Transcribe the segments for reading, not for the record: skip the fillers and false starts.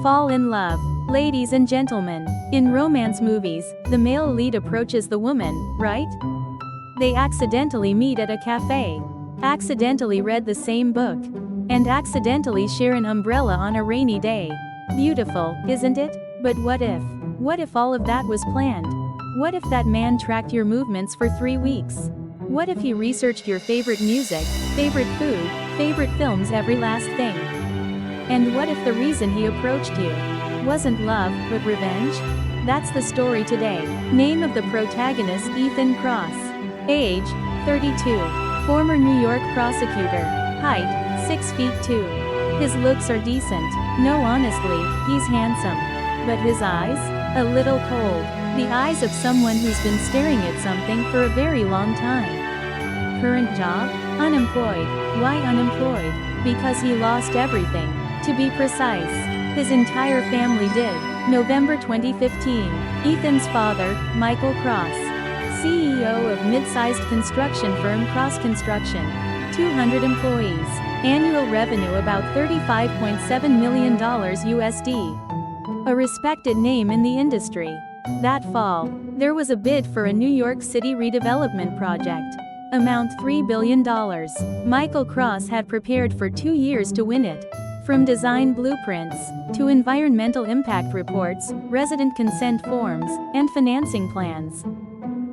Fall in love. Ladies and gentlemen, in romance movies, the male lead approaches the woman, right? They accidentally meet at a cafe, accidentally read the same book, and accidentally share an umbrella on a rainy day. Beautiful, isn't it? But what if? What if all of that was planned? What if that man tracked your movements for 3 weeks? What if he researched your favorite music, favorite food, favorite films, every last thing? And what if the reason he approached you wasn't love, but revenge? That's the story today. Name of the protagonist: Ethan Kross. Age: 32. Former New York prosecutor. Height: 6 feet 2. His looks are decent. No, honestly, he's handsome. But his eyes? A little cold. The eyes of someone who's been staring at something for a very long time. Current job? Unemployed. Why unemployed? Because he lost everything. To be precise, his entire family did. November 2015. Ethan's father, Michael Kross, CEO of mid-sized construction firm Kross Construction. 200 employees. Annual revenue about $35.7 million USD. A respected name in the industry. That fall, there was a bid for a New York City redevelopment project. Amount $3 billion. Michael Kross had prepared for 2 years to win it. From design blueprints, to environmental impact reports, resident consent forms, and financing plans.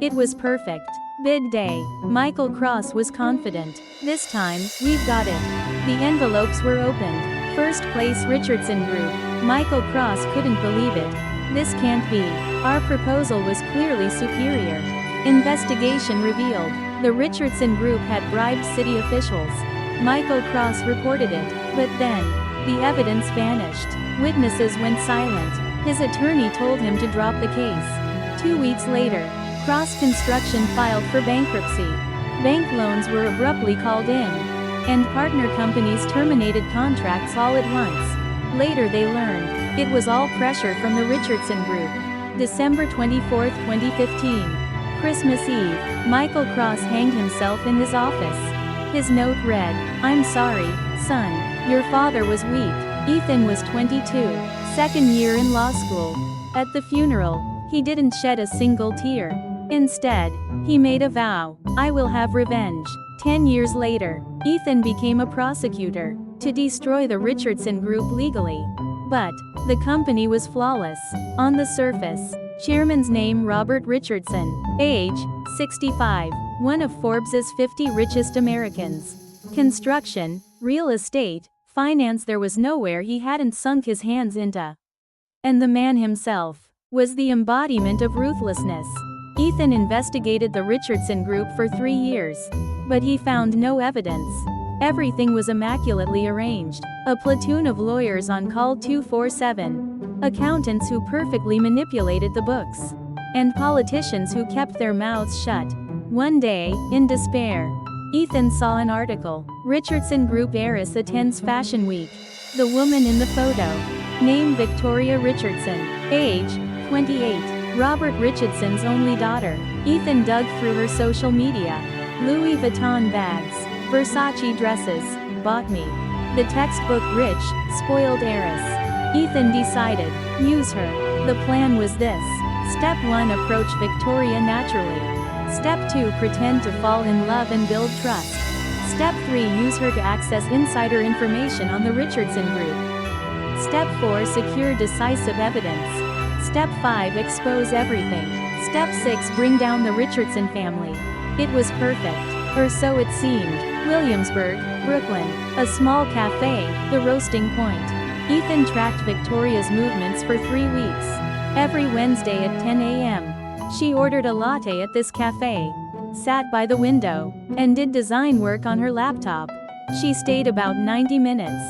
It was perfect. Bid day. Michael Kross was confident. This time, we've got it. The envelopes were opened. First place Richardson Group. Michael Kross couldn't believe it. This can't be. Our proposal was clearly superior. Investigation revealed the Richardson Group had bribed city officials. Michael Kross reported it, but then, the evidence vanished. Witnesses went silent. His attorney told him to drop the case. 2 weeks later, Kross Construction filed for bankruptcy. Bank loans were abruptly called in, and partner companies terminated contracts all at once. Later they learned, it was all pressure from the Richardson Group. December 24, 2015. Christmas Eve, Michael Kross hanged himself in his office. His note read, "I'm sorry, son. Your father was weak." Ethan was 22, second year in law school. At the funeral, he didn't shed a single tear. Instead, he made a vow: "I will have revenge." 10 years later, Ethan became a prosecutor to destroy the Richardson Group legally. But the company was flawless. On the surface, chairman's name Robert Richardson, age 65, one of Forbes's 50 richest Americans. Construction, real estate, finance, there was nowhere he hadn't sunk his hands into. And the man himself was the embodiment of ruthlessness. Ethan investigated the Richardson Group for 3 years, but he found no evidence. Everything was immaculately arranged. A platoon of lawyers on call 24/7. Accountants who perfectly manipulated the books. And politicians who kept their mouths shut. One day, in despair, Ethan saw an article. Richardson Group heiress attends Fashion Week. The woman in the photo, named Victoria Richardson, age 28, Robert Richardson's only daughter. Ethan dug through her social media. Louis Vuitton bags, Versace dresses, bought me. The textbook rich, spoiled heiress. Ethan decided, use her. The plan was this. Step 1, approach Victoria naturally. Step 2, pretend to fall in love and build trust. Step 3, use her to access insider information on the Richardson Group. Step 4, secure decisive evidence. Step 5, expose everything. Step 6, bring down the Richardson family. It was perfect, or so it seemed. Williamsburg, Brooklyn, a small cafe, the roasting point. Ethan tracked Victoria's movements for 3 weeks. Every Wednesday at 10 a.m., she ordered a latte at this cafe, sat by the window, and did design work on her laptop. She stayed about 90 minutes,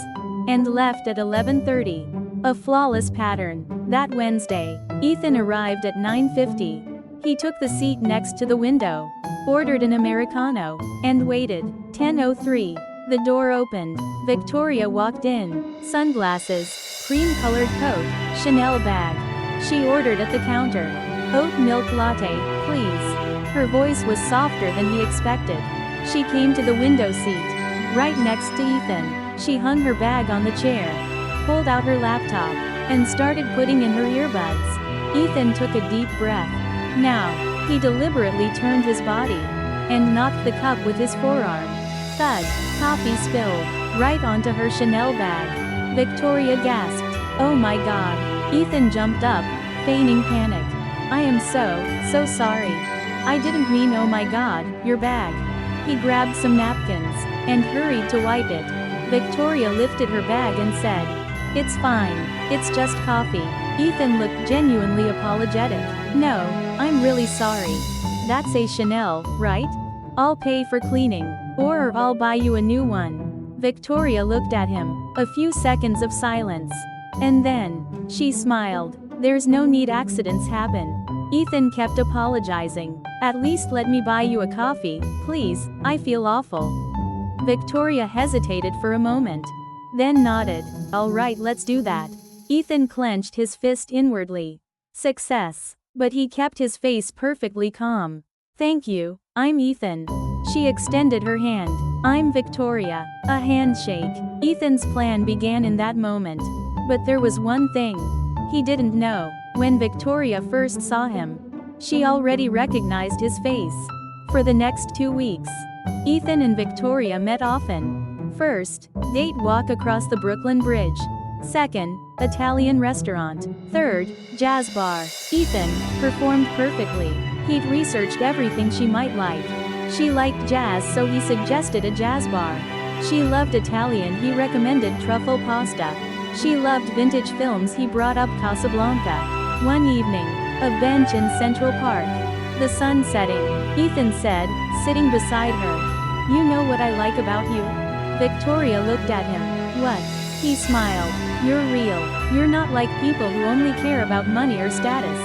and left at 11:30. A flawless pattern. That Wednesday, Ethan arrived at 9:50. He took the seat next to the window, ordered an Americano, and waited. 10:03. The door opened. Victoria walked in. Sunglasses, cream-colored coat, Chanel bag. She ordered at the counter. Oat milk latte, please. Her voice was softer than he expected. She came to the window seat, right next to Ethan. She hung her bag on the chair, pulled out her laptop, and started putting in her earbuds. Ethan took a deep breath. Now, he deliberately turned his body and knocked the cup with his forearm. Thud, coffee spilled right onto her Chanel bag. Victoria gasped. Oh my God. Ethan jumped up, feigning panic. I am so sorry. I didn't mean oh my God, your bag. He grabbed some napkins and hurried to wipe it. Victoria lifted her bag and said, It's fine, it's just coffee. Ethan looked genuinely apologetic. No, I'm really sorry. That's a Chanel, right? I'll pay for cleaning, or I'll buy you a new one. Victoria looked at him, a few seconds of silence. And then, she smiled. There's no need, accidents happen. Ethan kept apologizing. At least let me buy you a coffee, please, I feel awful. Victoria hesitated for a moment. Then nodded. All right, let's do that. Ethan clenched his fist inwardly. Success. But he kept his face perfectly calm. Thank you, I'm Ethan. She extended her hand. I'm Victoria. A handshake. Ethan's plan began in that moment. But there was one thing he didn't know. When Victoria first saw him, she already recognized his face. For the next 2 weeks, Ethan and Victoria met often. First, date walk across the Brooklyn Bridge. Second, Italian restaurant. Third, jazz bar. Ethan performed perfectly. He'd researched everything she might like. She liked jazz, so he suggested a jazz bar. She loved Italian, he recommended truffle pasta. She loved vintage films, he brought up Casablanca. One evening, a bench in Central Park. The sun setting. Ethan said, sitting beside her. You know what I like about you? Victoria looked at him. What? He smiled. You're real. You're not like people who only care about money or status.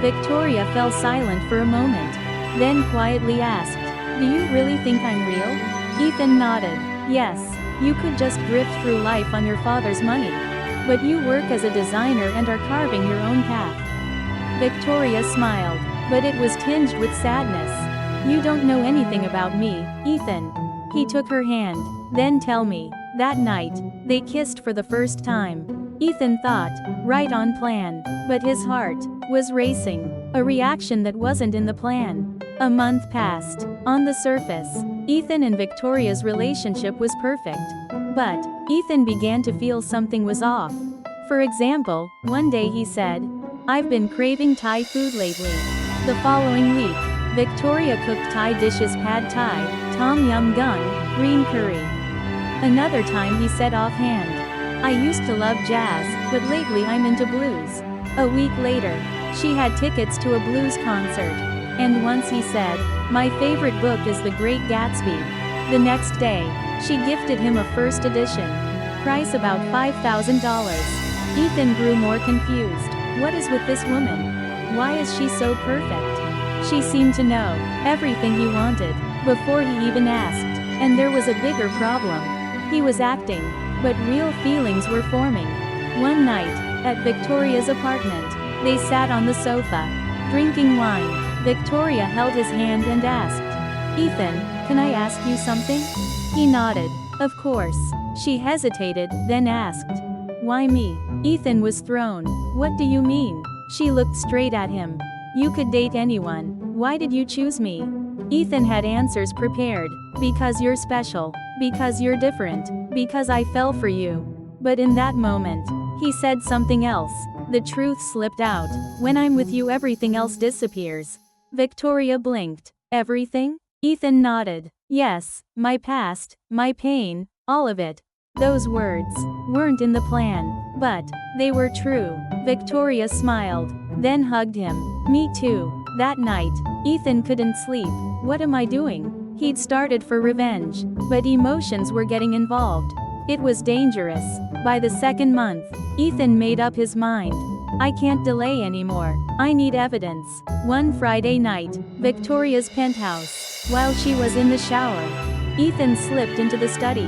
Victoria fell silent for a moment. Then quietly asked, Do you really think I'm real? Ethan nodded. Yes, you could just drift through life on your father's money. But you work as a designer and are carving your own path. Victoria smiled, but it was tinged with sadness. You don't know anything about me, Ethan. He took her hand. Then tell me. That night, they kissed for the first time. Ethan thought, right on plan. But his heart was racing. A reaction that wasn't in the plan. A month passed. On the surface, Ethan and Victoria's relationship was perfect. But Ethan began to feel something was off. For example, one day he said, I've been craving Thai food lately. The following week, Victoria cooked Thai dishes: pad Thai, tom yum goong, green curry. Another time he said offhand, I used to love jazz, but lately I'm into blues. A week later, she had tickets to a blues concert. And once he said, my favorite book is The Great Gatsby. The next day, she gifted him a first edition. Price about $5,000. Ethan grew more confused. What is with this woman? Why is she so perfect? She seemed to know everything he wanted before he even asked. And there was a bigger problem. He was acting, but real feelings were forming. One night, at Victoria's apartment, they sat on the sofa, drinking wine. Victoria held his hand and asked, Ethan, can I ask you something? He nodded. Of course. She hesitated, then asked, Why me? Ethan was thrown. What do you mean? She looked straight at him. You could date anyone. Why did you choose me? Ethan had answers prepared. Because you're special. Because you're different. Because I fell for you. But in that moment, he said something else. The truth slipped out. When I'm with you, everything else disappears. Victoria blinked. Everything? Ethan nodded. Yes, my past, my pain, all of it. Those words weren't in the plan, but they were true. Victoria smiled, then hugged him. Me too. That night, Ethan couldn't sleep. What am I doing? He'd started for revenge, but emotions were getting involved. It was dangerous. By the second month, Ethan made up his mind. I can't delay anymore. I need evidence. One Friday night, Victoria's penthouse. While she was in the shower, Ethan slipped into the study.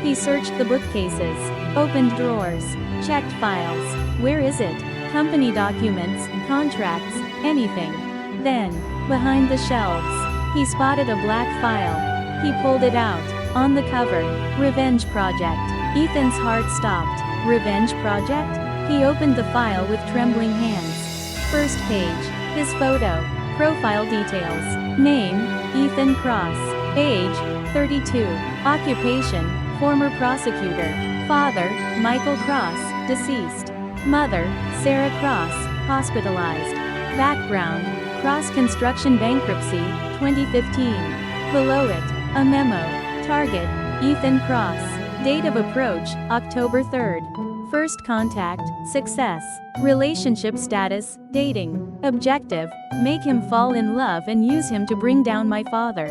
He searched the bookcases, opened drawers, checked files. Where is it? Company documents, contracts, anything. Then, behind the shelves, he spotted a black file. He pulled it out. On the cover, Revenge Project. Ethan's heart stopped. Revenge Project? He opened the file with trembling hands. First page. His photo. Profile details. Name, Ethan Cross. Age, 32. Occupation, former prosecutor. Father, Michael Cross, deceased. Mother, Sarah Cross, hospitalized. Background, Cross Construction bankruptcy, 2015. Below it, a memo. Target, Ethan Cross. Date of approach, October 3rd. First contact, success. Relationship status, dating. Objective, make him fall in love and use him to bring down my father.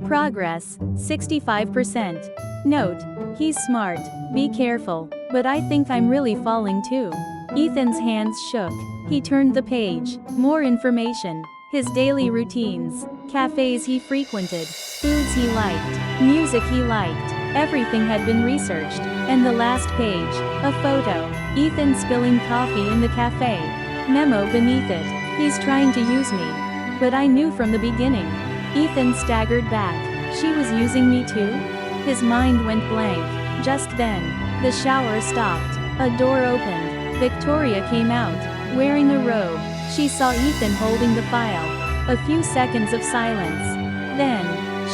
Progress, 65%. Note, he's smart, be careful, but I think I'm really falling too. Ethan's hands shook. He turned the page. More information. His daily routines. Cafes he frequented. Foods he liked. Music he liked. Everything had been researched. And the last page. A photo. Ethan spilling coffee in the cafe. Memo beneath it. He's trying to use me. But I knew from the beginning. Ethan staggered back. She was using me too? His mind went blank. Just then, the shower stopped. A door opened. Victoria came out, wearing a robe. She saw Ethan holding the file. A few seconds of silence. Then,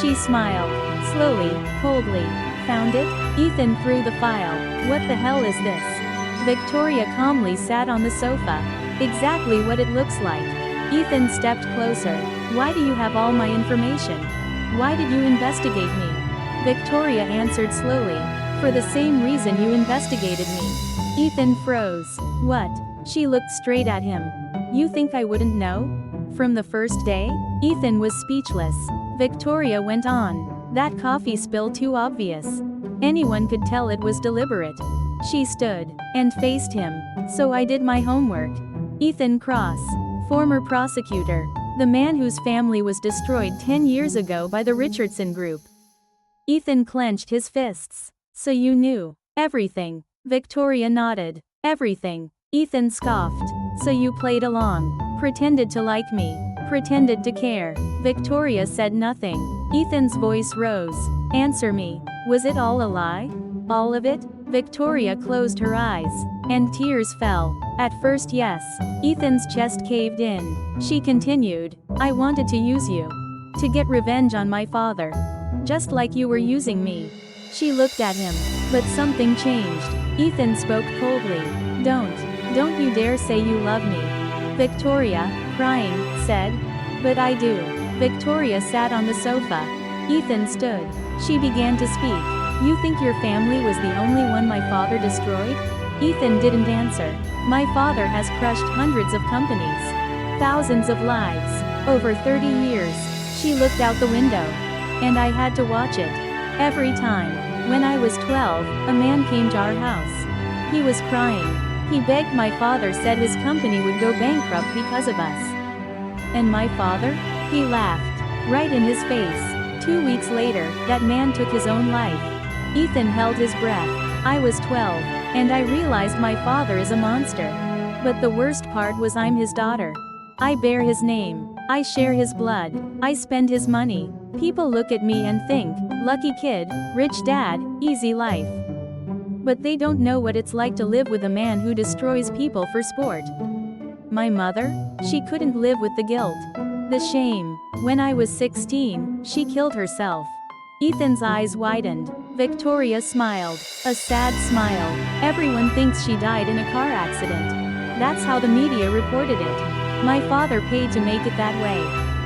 she smiled. Slowly, coldly. Found it? Ethan threw the file. What the hell is this? Victoria calmly sat on the sofa. Exactly what it looks like. Ethan stepped closer. Why do you have all my information? Why did you investigate me? Victoria answered slowly. For the same reason you investigated me. Ethan froze. What? She looked straight at him. You think I wouldn't know? From the first day? Ethan was speechless. Victoria went on. That coffee spill too obvious. Anyone could tell it was deliberate. She stood and faced him. So I did my homework. Ethan Cross, former prosecutor, the man whose family was destroyed 10 years ago by the Richardson Group. Ethan clenched his fists. So you knew everything. Victoria nodded. Everything. Ethan scoffed. So you played along, pretended to like me, pretended to care. Victoria said nothing. Ethan's voice rose. Answer me. Was it all a lie? All of it? Victoria closed her eyes, and tears fell. At first, yes. Ethan's chest caved in. She continued. I wanted to use you. To get revenge on my father. Just like you were using me. She looked at him. But something changed. Ethan spoke coldly. Don't you dare say you love me. Victoria, crying, said. But I do. Victoria sat on the sofa. Ethan stood. She began to speak. You think your family was the only one my father destroyed? Ethan didn't answer. My father has crushed hundreds of companies. Thousands of lives. Over 30 years. She looked out the window. And I had to watch it. Every time. When I was 12, a man came to our house. He was crying. He begged my father, said his company would go bankrupt because of us. And my father? He laughed. Right in his face. 2 weeks later, that man took his own life. Ethan held his breath. I was 12, and I realized my father is a monster. But the worst part was I'm his daughter. I bear his name. I share his blood. I spend his money. People look at me and think, lucky kid, rich dad, easy life. But they don't know what it's like to live with a man who destroys people for sport. My mother? She couldn't live with the guilt. The shame. When I was 16, she killed herself. Ethan's eyes widened. Victoria smiled. A sad smile. Everyone thinks she died in a car accident. That's how the media reported it. My father paid to make it that way.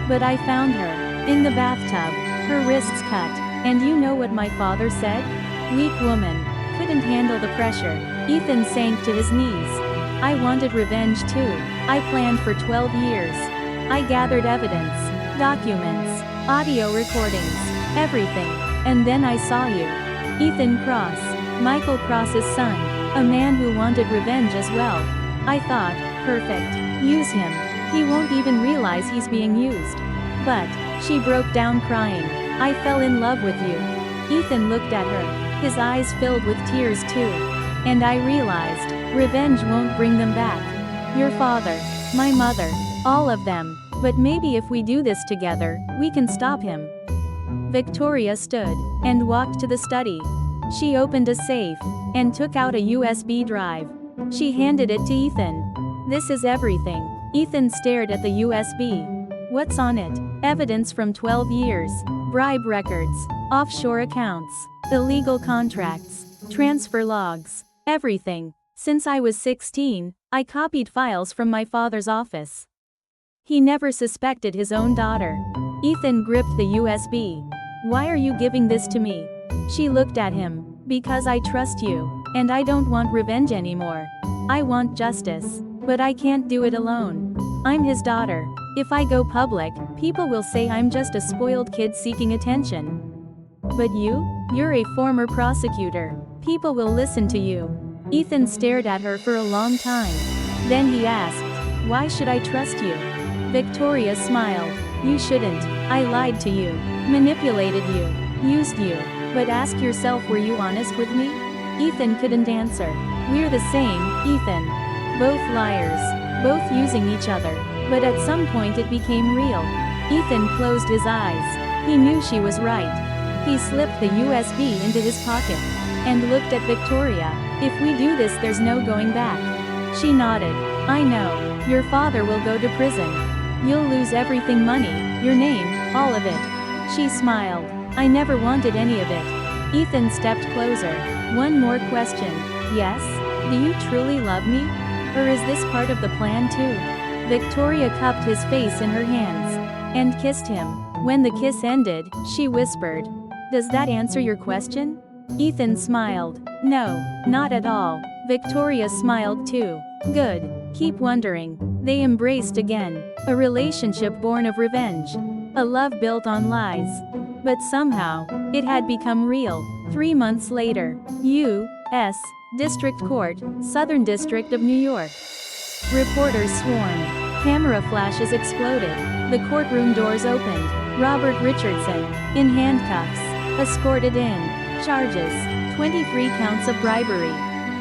But I found her. In the bathtub. Her wrists cut. And you know what my father said? Weak woman. Couldn't handle the pressure. Ethan sank to his knees. I wanted revenge too. I planned for 12 years. I gathered evidence. Documents. Audio recordings. Everything. And then I saw you. Ethan Cross. Michael Cross's son. A man who wanted revenge as well. I thought, perfect. Use him. He won't even realize he's being used. But, she broke down crying. I fell in love with you. Ethan looked at her. His eyes filled with tears too. And I realized, revenge won't bring them back. Your father, my mother, all of them. But maybe if we do this together, we can stop him. Victoria stood and walked to the study. She opened a safe and took out a USB drive. She handed it to Ethan. "This is everything." Ethan stared at the USB. "What's on it?" "Evidence from 12 years. Bribe records. Offshore accounts. Illegal contracts. Transfer logs. Everything. Since I was 16, I copied files from my father's office." He never suspected his own daughter. Ethan gripped the USB. "Why are you giving this to me?" She looked at him. "Because I trust you. And I don't want revenge anymore. I want justice. But I can't do it alone. I'm his daughter. If I go public, people will say I'm just a spoiled kid seeking attention. But you're a former prosecutor. People will listen to you." Ethan stared at her for a long time. Then he asked, "Why should I trust you?" Victoria smiled. "You shouldn't. I lied to you. Manipulated you. Used you. But ask yourself, were you honest with me?" Ethan couldn't answer. "We're the same, Ethan. Both liars. Both using each other. But at some point it became real." Ethan closed his eyes. He knew she was right. He slipped the USB into his pocket. And looked at Victoria. "If we do this, there's no going back." She nodded. "I know. Your father will go to prison. You'll lose everything, money, your name, all of it." She smiled. "I never wanted any of it." Ethan stepped closer. "One more question. Yes? Do you truly love me? Or is this part of the plan too?" Victoria cupped his face in her hands. And kissed him. When the kiss ended, she whispered, "Does that answer your question?" Ethan smiled. "No, not at all." Victoria smiled too. "Good. Keep wondering." They embraced again. A relationship born of revenge. A love built on lies. But somehow, it had become real. 3 months later. U.S. District Court, Southern District of New York. Reporters swarmed. Camera flashes exploded. The courtroom doors opened. Robert Richardson, in handcuffs, escorted in. Charges: 23 counts of bribery,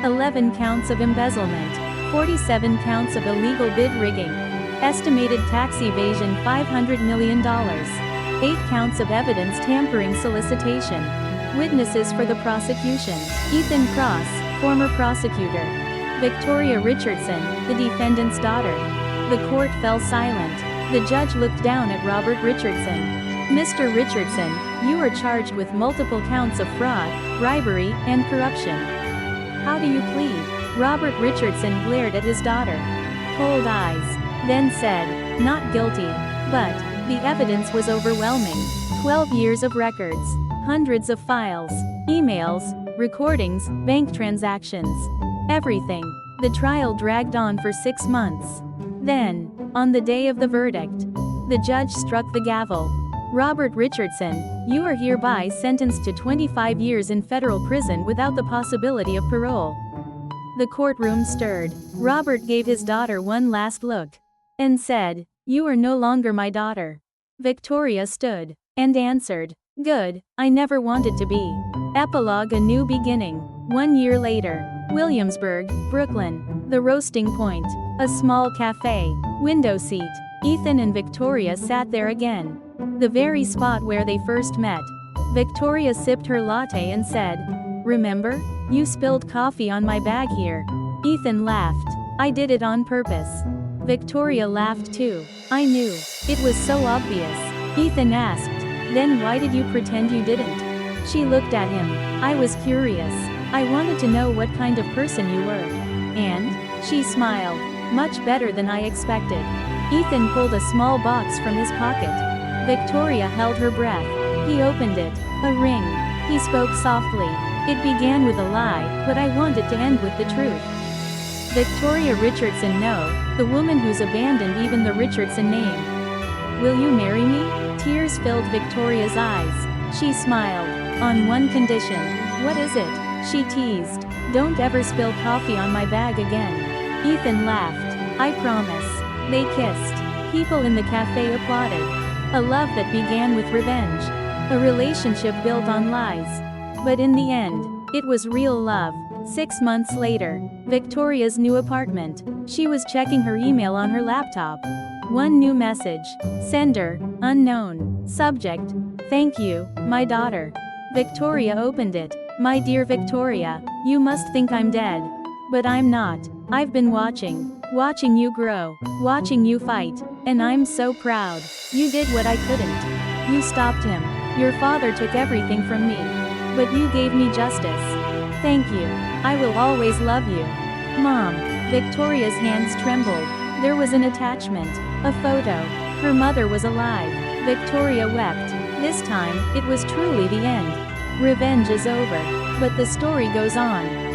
11 counts of embezzlement, 47 counts of illegal bid rigging, estimated tax evasion $500 million, 8 counts of evidence tampering solicitation. Witnesses for the prosecution: Ethan Cross, former prosecutor; Victoria Richardson, the defendant's daughter. The court fell silent. The judge looked down at Robert Richardson. "Mr. Richardson, you are charged with multiple counts of fraud, bribery, and corruption. How do you plead?" Robert Richardson glared at his daughter. Cold eyes. Then said, "Not guilty." But the evidence was overwhelming. 12 years of records. Hundreds of files. Emails, recordings, bank transactions. Everything. The trial dragged on for 6 months. Then, on the day of the verdict, the judge struck the gavel. "Robert Richardson, you are hereby sentenced to 25 years in federal prison without the possibility of parole." The courtroom stirred. Robert gave his daughter one last look. And said, "You are no longer my daughter." Victoria stood. And answered, "Good, I never wanted to be." Epilogue: A New Beginning. 1 year later. Williamsburg, Brooklyn. The Roasting Point. A small cafe. Window seat. Ethan and Victoria sat there again. The very spot where they first met. Victoria sipped her latte and said, "Remember? You spilled coffee on my bag here." Ethan laughed. "I did it on purpose." Victoria laughed too. "I knew. It was so obvious." Ethan asked, "Then why did you pretend you didn't?" She looked at him. "I was curious. I wanted to know what kind of person you were." And she smiled. "Much better than I expected." Ethan pulled a small box from his pocket. Victoria held her breath. He opened it. A ring. He spoke softly. "It began with a lie, but I want it to end with the truth." Victoria Richardson, no, the woman who's abandoned even the Richardson name. "Will you marry me?" Tears filled Victoria's eyes. She smiled. "On one condition." "What is it?" She teased. "Don't ever spill coffee on my bag again." Ethan laughed. "I promise." They kissed. People in the cafe applauded. A love that began with revenge. A relationship built on lies. But in the end, it was real love. 6 months later. Victoria's new apartment. She was checking her email on her laptop. One new message. Sender, unknown. Subject, "Thank you, my daughter." Victoria opened it. "My dear Victoria, you must think I'm dead." But I'm not. I've been watching you grow, watching you fight, and I'm so proud. You did what I couldn't. You stopped him. Your father took everything from me. But you gave me justice. Thank you. I will always love you. Mom. Victoria's hands trembled. There was an attachment. A photo. Her mother was alive. Victoria wept. This time, it was truly the end. Revenge is over. But the story goes on.